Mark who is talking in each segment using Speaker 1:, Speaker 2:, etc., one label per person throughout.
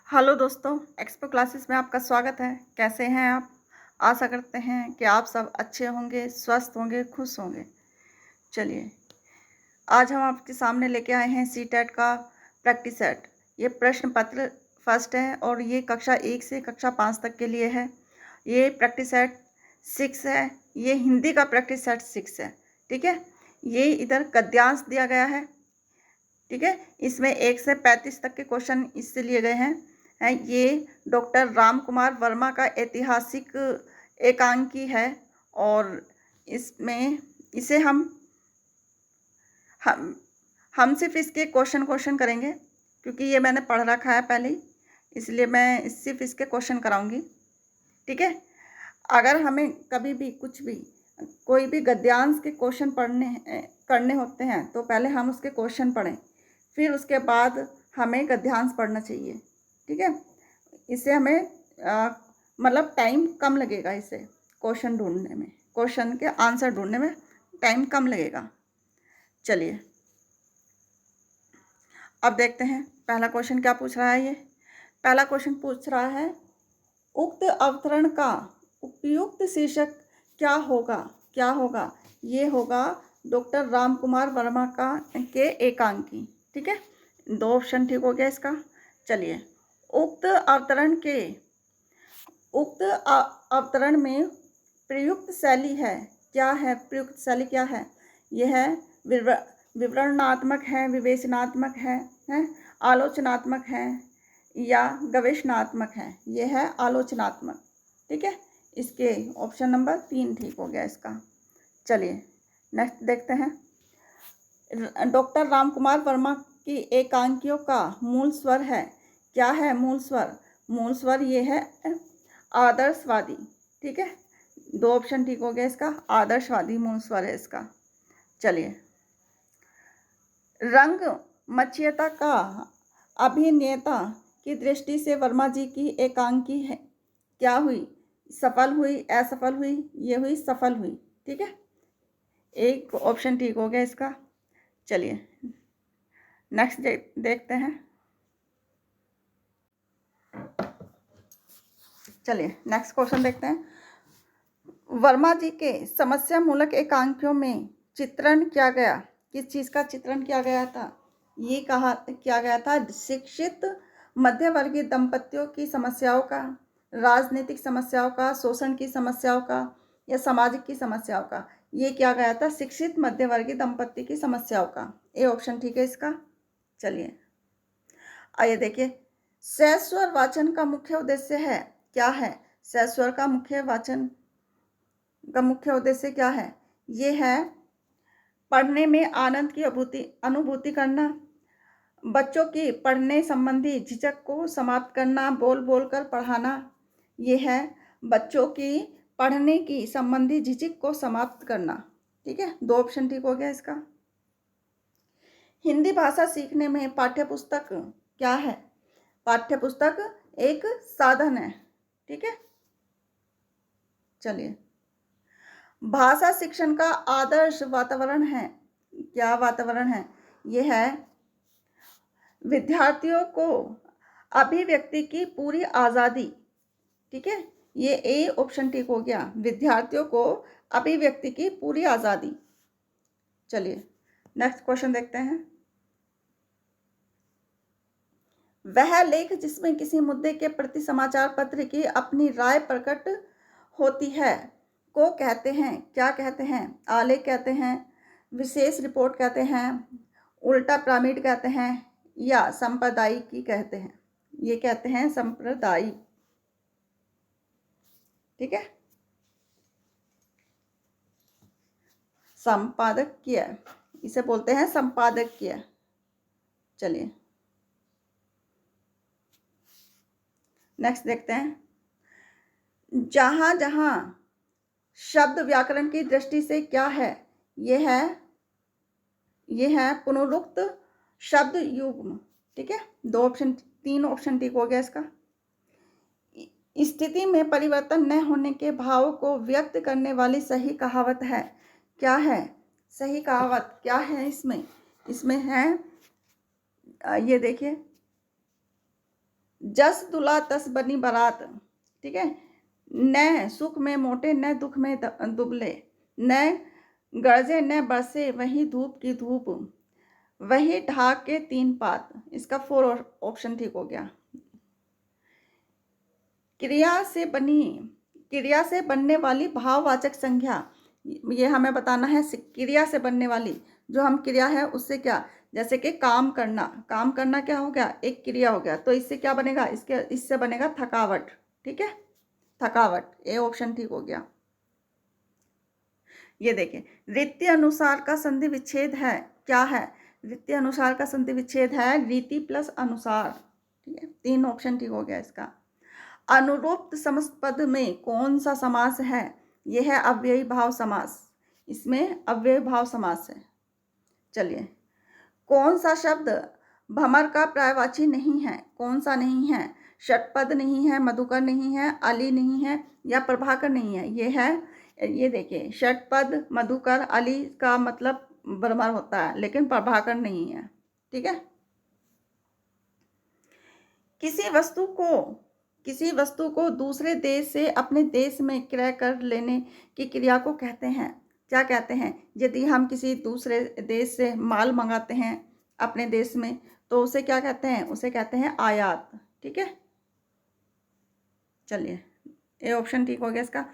Speaker 1: Hello दोस्तों, expo classes में आपका स्वागत है। कैसे हैं आप? आशा करते हैं कि आप सब अच्छे होंगे, स्वस्थ होंगे, खुश होंगे। चलिए, आज हम आपके सामने लेके आए हैं सीटेट का प्रैक्टिस सेट। ये प्रश्न पत्र फर्स्ट है और ये कक्षा 1 से कक्षा 5 तक के लिए है। ये प्रैक्टिस सेट 6 है। ये हिंदी का प्रैक्टिस सेट 6 है। ठीक है, ये इधर गद्यांश दिया गया है। ठीक है, इसमें 1 से 35 तक के क्वेश्चन इससे लिए गए हैं। ये डॉक्टर राम कुमार वर्मा का ऐतिहासिक एकांकी है और इसमें इसे हम हम सिर्फ इसके क्वेश्चन करेंगे, क्योंकि ये मैंने पढ़ रखा है पहले ही, इसलिए मैं सिर्फ इसके क्वेश्चन कराऊंगी। ठीक है, अगर हमें कभी भी कुछ भी कोई भी गद्यांश के क्वेश्चन करने होते हैं तो पहले हम उसके क्वेश्चन पढ़ें, फिर उसके बाद हमें गद्यांश पढ़ना चाहिए। ठीक है, इससे हमें मतलब टाइम कम लगेगा। इससे क्वेश्चन ढूंढने में, क्वेश्चन के आंसर ढूंढने में टाइम कम लगेगा। चलिए, अब देखते हैं पहला क्वेश्चन क्या पूछ रहा है। ये पहला क्वेश्चन पूछ रहा है, उक्त अवतरण का उपयुक्त शीर्षक क्या होगा? क्या होगा? ये होगा डॉक्टर राम कुमार वर्मा के एकांकी। ठीक है, 2 ऑप्शन ठीक हो गया इसका। चलिए, उक्त अवतरण में प्रयुक्त शैली है। क्या है प्रयुक्त शैली? क्या है? यह है विवरणात्मक है, विवेचनात्मक है, आलोचनात्मक है या गवेषणात्मक है। यह है आलोचनात्मक। ठीक है, इसके ऑप्शन नंबर 3 ठीक हो गया इसका। चलिए नेक्स्ट देखते हैं। डॉक्टर राम कुमार वर्मा की एकांकियों का मूल स्वर है। क्या है मूल स्वर? मूल स्वर ये है आदर्शवादी। ठीक है, 2 ऑप्शन ठीक हो गया इसका। आदर्शवादी मूल स्वर है इसका। चलिए, रंग मचीयता का अभिनेता की दृष्टि से वर्मा जी की एकांकी है क्या हुई? सफल हुई, असफल हुई? ये हुई सफल हुई। ठीक है, एक ऑप्शन ठीक हो गया इसका। चलिए नेक्स्ट देखते हैं। चलिए नेक्स्ट क्वेश्चन देखते हैं। वर्मा जी के समस्या मूलक एकांकियों में चित्रण किया गया, किस चीज़ का चित्रण किया गया था? ये कहा किया गया था शिक्षित मध्यवर्गीय दंपतियों की समस्याओं का, राजनीतिक समस्याओं का, शोषण की समस्याओं का या सामाजिक की समस्याओं का। ये किया गया था शिक्षित मध्यवर्गीय दंपति की समस्याओं का। ए ऑप्शन ठीक है इसका। चलिए आइए देखिए, सस्वर वाचन का मुख्य उद्देश्य है। क्या है? सस्वर का मुख्य वाचन का मुख्य उद्देश्य क्या है? ये है पढ़ने में आनंद की अनुभूति करना, बच्चों की पढ़ने संबंधी झिझक को समाप्त करना, बोल बोल कर पढ़ाना। ये है बच्चों की पढ़ने की संबंधी झिझक को समाप्त करना। ठीक है, 2 ऑप्शन ठीक हो गया इसका। हिंदी भाषा सीखने में पाठ्यपुस्तक क्या है? पाठ्यपुस्तक एक साधन है। ठीक है, चलिए, भाषा शिक्षण का आदर्श वातावरण है। क्या वातावरण है? यह है विद्यार्थियों को अभिव्यक्ति की पूरी आज़ादी। ठीक है, ये ए ऑप्शन ठीक हो गया, विद्यार्थियों को अभिव्यक्ति की पूरी आज़ादी। चलिए नेक्स्ट क्वेश्चन देखते हैं। वह लेख जिसमें किसी मुद्दे के प्रति समाचार पत्र की अपनी राय प्रकट होती है को कहते हैं, क्या कहते हैं? आलेख कहते हैं, विशेष रिपोर्ट कहते हैं, उल्टा पिरामिड कहते हैं या संपादकीय कहते हैं। ये कहते हैं संपादकीय। ठीक है, संपादकीय इसे बोलते हैं, संपादकीय। चलिए नेक्स्ट देखते हैं। जहां जहां शब्द व्याकरण की दृष्टि से क्या है? यह है पुनरुक्त शब्द युग्म। ठीक है, 2 ऑप्शन 3 ऑप्शन ठीक हो गया इसका। स्थिति में परिवर्तन न होने के भाव को व्यक्त करने वाली सही कहावत है। क्या है सही कहावत? क्या है इसमें? इसमें है ये देखिए, जस दुल्हा तस बनी बारात, ठीक है। न सुख में मोटे न दुख में दुबले, न गरजे न बरसे वही धूप की धूप, वही ढाक के तीन पात। इसका 4 ऑप्शन ठीक हो गया। क्रिया से बनने वाली भाववाचक संज्ञा, ये हमें बताना है। क्रिया से बनने वाली जो हम क्रिया है उससे क्या, जैसे कि काम करना, काम करना क्या हो गया, एक क्रिया हो गया, तो इससे क्या बनेगा, इससे बनेगा थकावट, ठीक है, थकावट। ए ऑप्शन ठीक हो गया। ये देखिए, रीति अनुसार का संधि विच्छेद है, क्या है, रीति अनुसार का संधि विच्छेद है रीति प्लस अनुसार, ठीक है। 3 ऑप्शन ठीक हो गया इसका। अनुरूप समस्त में कौन सा समास है, यह है अव्ययी भाव समास, इसमें अव्ययी भाव समास है। चलिए, कौन सा शब्द भमर का पर्यायवाची नहीं है, कौन सा नहीं है, षटपद नहीं है, मधुकर नहीं है, अली नहीं है, या प्रभाकर नहीं है। ये है, ये देखिए, षटपद मधुकर अली का मतलब भमर होता है, लेकिन प्रभाकर नहीं है, ठीक है। किसी वस्तु को दूसरे देश से अपने देश में क्रय कर लेने की क्रिया को कहते हैं, क्या कहते हैं। यदि हम किसी दूसरे देश से माल मंगाते हैं अपने देश में, तो उसे क्या कहते हैं, उसे कहते हैं आयात, ठीक है। चलिए, ये ऑप्शन ठीक हो गया इसका।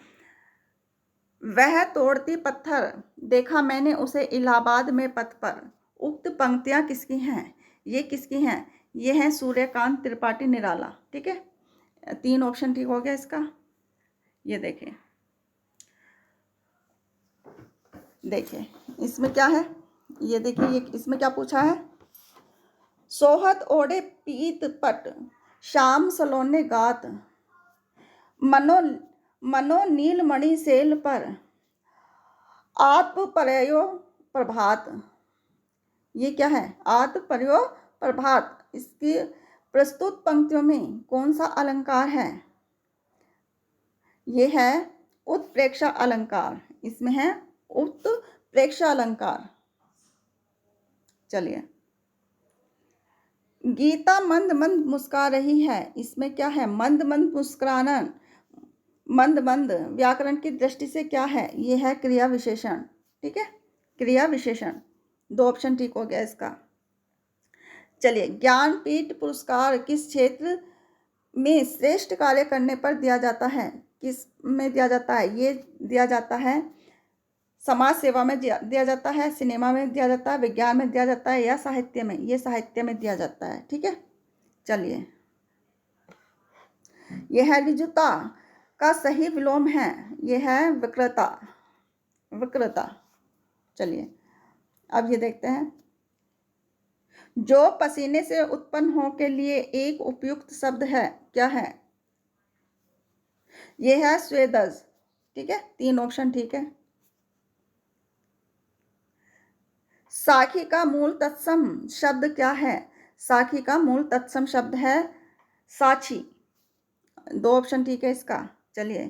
Speaker 1: वह तोड़ती पत्थर देखा मैंने उसे इलाहाबाद में पथ पर, उक्त पंक्तियां किसकी हैं, ये किसकी हैं, ये हैं सूर्यकांत त्रिपाठी निराला, ठीक है। 3 ऑप्शन ठीक हो गया इसका। ये देखिए, देखिए इसमें क्या है, ये देखिए, ये इसमें क्या पूछा है। सोहत ओढ़े पीत पट शाम सलोने गात, मनो मनो नीलमणि सेल पर आत्म परयो प्रभात। ये क्या है, आत्म परयो प्रभात। इसकी प्रस्तुत पंक्तियों में कौन सा अलंकार है, ये है उत्प्रेक्षा अलंकार, इसमें है उत्प्रेक्षा अलंकार। चलिए, गीता मंद मंद मुस्कुरा रही है, इसमें क्या है, मंद मंद मुस्कुराना, मंद मंद व्याकरण की दृष्टि से क्या है, ये है क्रिया विशेषण, ठीक है, क्रिया विशेषण। 2 ऑप्शन ठीक हो गया इसका। चलिए, ज्ञानपीठ पुरस्कार किस क्षेत्र में श्रेष्ठ कार्य करने पर दिया जाता है, किस में दिया जाता है, ये दिया जाता है समाज सेवा में दिया जाता है, सिनेमा में दिया जाता है, विज्ञान में दिया जाता है, या साहित्य में, ये साहित्य में दिया जाता है, ठीक है। चलिए, यह है ऋजुता का सही विलोम है, यह है विकृता, विकृता। चलिए, अब ये देखते हैं, जो पसीने से उत्पन्न हो के लिए एक उपयुक्त शब्द है, क्या है, यह है स्वेदज, ठीक है। 3 ऑप्शन ठीक है। साखी का मूल तत्सम शब्द क्या है, साखी का मूल तत्सम शब्द है साक्षी। 2 ऑप्शन ठीक है इसका। चलिए,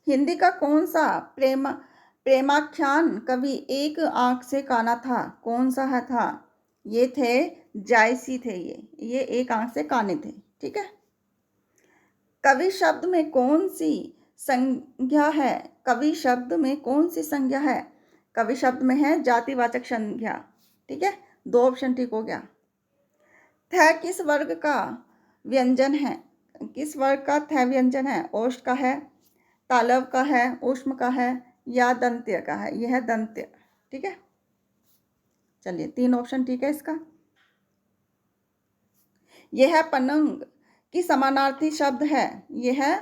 Speaker 1: हिंदी का कौन सा प्रेमाख्यान कवि एक आंख से काना था, कौन सा है था, ये थे जायसी थे, ये एक आंख से काने थे, ठीक है। कवि शब्द में कौन सी संज्ञा है, कवि शब्द में कौन सी संज्ञा है, कवि शब्द में है जातिवाचक संज्ञा, ठीक है। 2 ऑप्शन ठीक हो गया। थ किस वर्ग का व्यंजन है, किस वर्ग का थ व्यंजन है, ओष्ठ का है, तालव का है, ऊष्म का है, या दंत्य का है, यह है दंत्य, ठीक है। चलिए, 3 ऑप्शन ठीक है इसका। यह है पनंग की समानार्थी शब्द है, यह है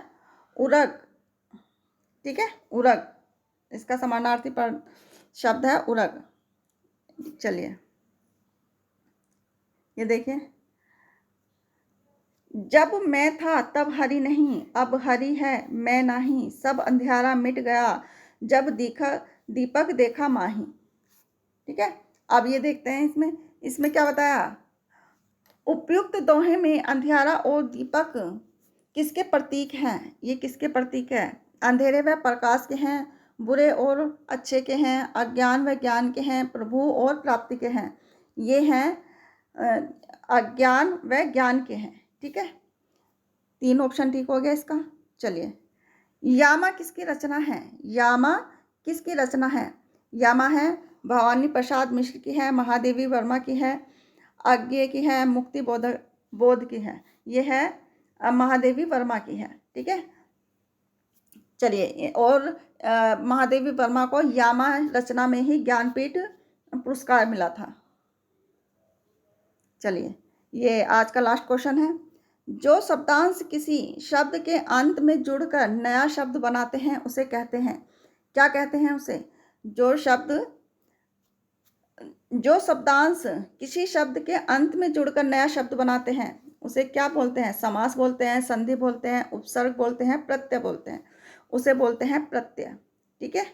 Speaker 1: उरग, ठीक है, उरग, इसका समानार्थी पर शब्द है उरग। चलिए, ये देखिए, जब मैं था तब हरि नहीं, अब हरि है मैं नहीं, सब अंधियारा मिट गया जब दीपक देखा माही, ठीक है। अब ये देखते हैं, इसमें क्या बताया, उपयुक्त दोहे में अंधियारा और दीपक किसके प्रतीक हैं, ये किसके प्रतीक है, अंधेरे व प्रकाश के हैं, बुरे और अच्छे के हैं, अज्ञान व ज्ञान के हैं, प्रभु और प्राप्ति के हैं, ये हैं अज्ञान व ज्ञान के हैं, ठीक है। 3 ऑप्शन ठीक हो गया इसका। चलिए, यामा किसकी रचना है? यामा किसकी रचना है? यामा है भवानी प्रसाद मिश्र की है, महादेवी वर्मा की है, अज्ञे की है, मुक्ति बोध की है। ये है महादेवी वर्मा की है। ठीक है, चलिए, और महादेवी वर्मा को यामा रचना में ही ज्ञानपीठ पुरस्कार मिला था। चलिए, ये आज का लास्ट क्वेश्चन है। जो शब्दांश किसी शब्द के अंत में जुड़कर नया शब्द बनाते हैं उसे कहते हैं, क्या कहते हैं उसे? जो शब्दांश किसी शब्द के अंत में जुड़कर नया शब्द बनाते हैं उसे क्या बोलते हैं? समास बोलते हैं, संधि बोलते हैं, उपसर्ग बोलते हैं, प्रत्यय बोलते हैं। उसे बोलते हैं प्रत्यय। ठीक है,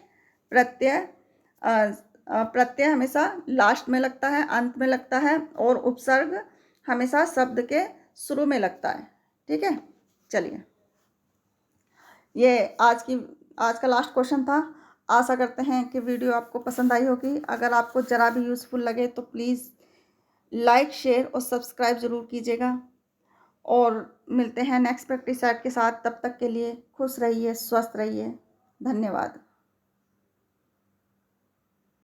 Speaker 1: प्रत्यय हमेशा लास्ट में लगता है, अंत में लगता है, और उपसर्ग हमेशा शब्द के शुरू में लगता है। ठीक है, चलिए, ये आज का लास्ट क्वेश्चन था। आशा करते हैं कि वीडियो आपको पसंद आई होगी। अगर आपको ज़रा भी यूज़फुल लगे तो प्लीज़ लाइक, शेयर और सब्सक्राइब ज़रूर कीजिएगा। और मिलते हैं नेक्स्ट प्रैक्टिस सेट के साथ। तब तक के लिए खुश रहिए, स्वस्थ रहिए। धन्यवाद।